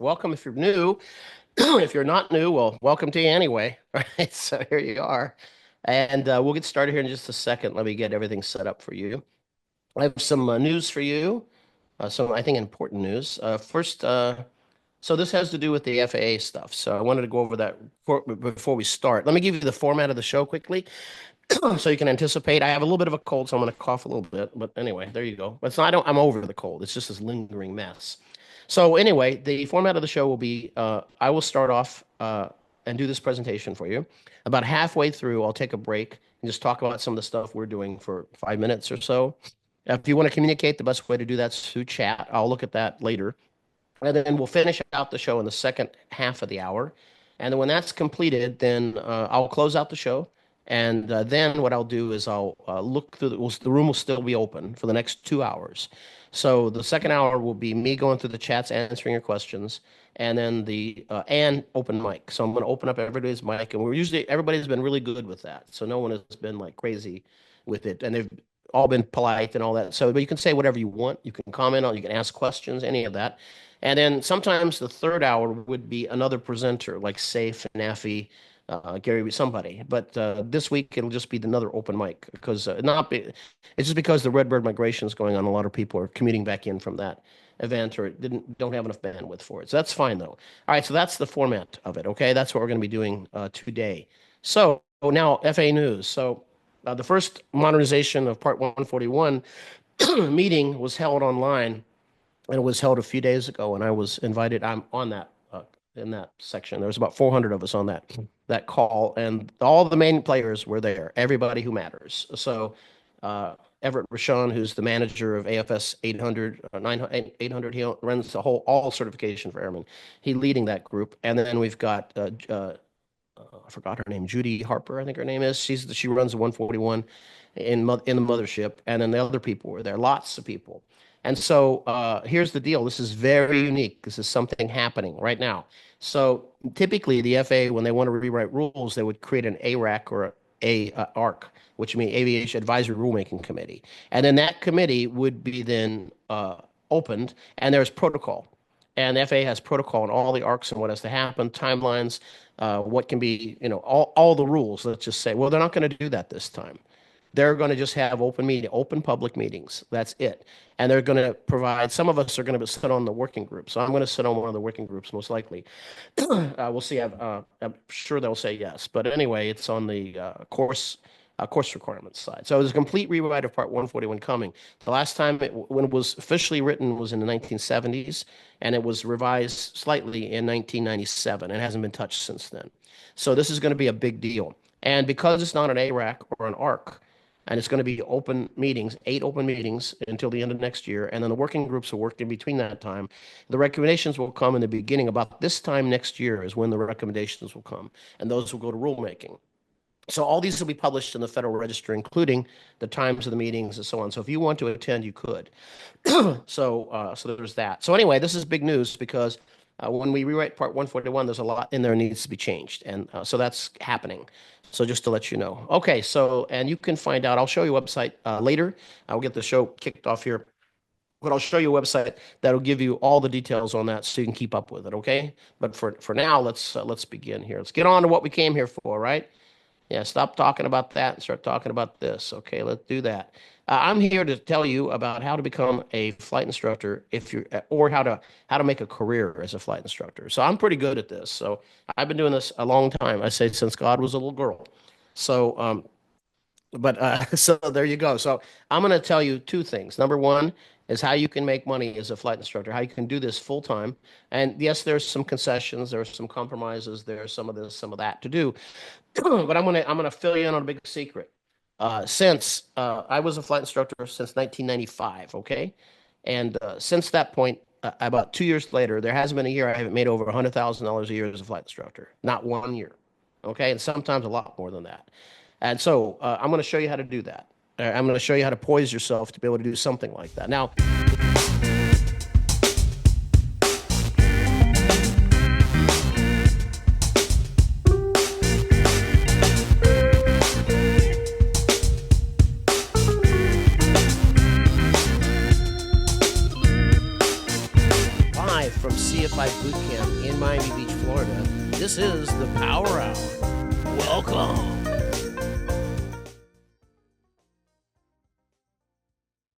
welcome if you're new. If you're not new, well, welcome to you anyway. Right, so here you are. And we'll get started here in just a second. Let me get everything set up for you. I have some news for you, some, I think, important news. First, so this has to do with the FAA stuff. So I wanted to go over that before we start. Let me give you the format of the show quickly so you can anticipate. I have a little bit of a cold, so I'm going to cough a little bit. But anyway, there you go. But so I'm over the cold. It's just this lingering mess. So anyway, the format of the show will be I will start off and do this presentation for you. About halfway through, I'll take a break and just talk about some of the stuff we're doing for 5 minutes or so. If you want to communicate, the best way to do that is through chat. I'll look at that later. And then we'll finish out the show in the second half of the hour. And then when that's completed, then I'll close out the show. And then what I'll do is I'll look through the room will still be open for the next 2 hours. So the second hour will be me going through the chats, answering your questions, and then and open mic. So I'm going to open up everybody's mic, and everybody's been really good with that. So no one has been like crazy with it, and they've all been polite and all that. So, but you can say whatever you want. You can comment on, you can ask questions, any of that. And then sometimes the third hour would be another presenter, like Safe, Nafi, Gary, somebody. But this week it'll just be another open mic because it's just because the Redbird migration is going on. A lot of people are commuting back in from that event or don't have enough bandwidth for it. So that's fine though. All right, so that's the format of it. Okay, that's what we're going to be doing today. So now FAA news. So the first modernization of Part 141 meeting was held online, and it was held a few days ago, and I was invited. I'm on that in that section. There was about 400 of us on that call, and all the main players were there. Everybody who matters. So Everett Rashawn, who's the manager of AFS 800, 800, he runs all certification for airmen. He's leading that group, and then we've got I forgot her name, Judy Harper, I think her name is. She runs the 141 in the mothership, and then the other people were there. Lots of people. And so here's the deal. This is very unique. This is something happening right now. So typically the FAA, when they want to rewrite rules, they would create an ARAC or a ARC, which means Aviation Advisory Rulemaking Committee. And then that committee would be then opened, and there's protocol. And the FAA has protocol on all the ARCs and what has to happen, timelines, what can be, all the rules. Let's just say, well, they're not going to do that this time. They're going to just have open public meetings. That's it. And they're going to provide, some of us are going to sit on the working group. So I'm going to sit on one of the working groups, most likely. We'll see. I'm sure they'll say yes. But anyway, it's on the course requirements side. So there's a complete rewrite of Part 141 coming. The last time when it was officially written was in the 1970s, and it was revised slightly in 1997. It hasn't been touched since then. So this is going to be a big deal. And because it's not an ARAC or an ARC, and it's going to be open meetings, 8 open meetings until the end of next year. And then the working groups will work in between that time. The recommendations will come in the beginning. About this time next year is when the recommendations will come. And those will go to rulemaking. So all these will be published in the Federal Register, including the times of the meetings and so on. So if you want to attend, you could. So there's that. So anyway, this is big news because when we rewrite Part 141, there's a lot in there that needs to be changed. And so that's happening. So just to let you know. Okay, so, and you can find out, I'll show you a website later. I'll get the show kicked off here. But I'll show you a website that'll give you all the details on that so you can keep up with it, okay? But for now, let's begin here. Let's get on to what we came here for, right? Yeah, stop talking about that and start talking about this. Okay, let's do that. I'm here to tell you about how to become a flight instructor or how to make a career as a flight instructor. So I'm pretty good at this. So I've been doing this a long time. I say since God was a little girl. So, so there you go. So I'm going to tell you 2 things. Number 1 is how you can make money as a flight instructor, how you can do this full time. And yes, there's some concessions, there's some compromises, there's some of this, some of that to do. But I'm gonna fill you in on a big secret. Since I was a flight instructor since 1995, okay, and since that point, about 2 years later, there hasn't been a year I haven't made over $100,000 a year as a flight instructor. Not 1 year, okay, and sometimes a lot more than that. And so I'm going to show you how to do that. I'm going to show you how to poise yourself to be able to do something like that. Now. from CFI Boot Camp in Miami Beach, Florida. This is the Power Hour. Welcome.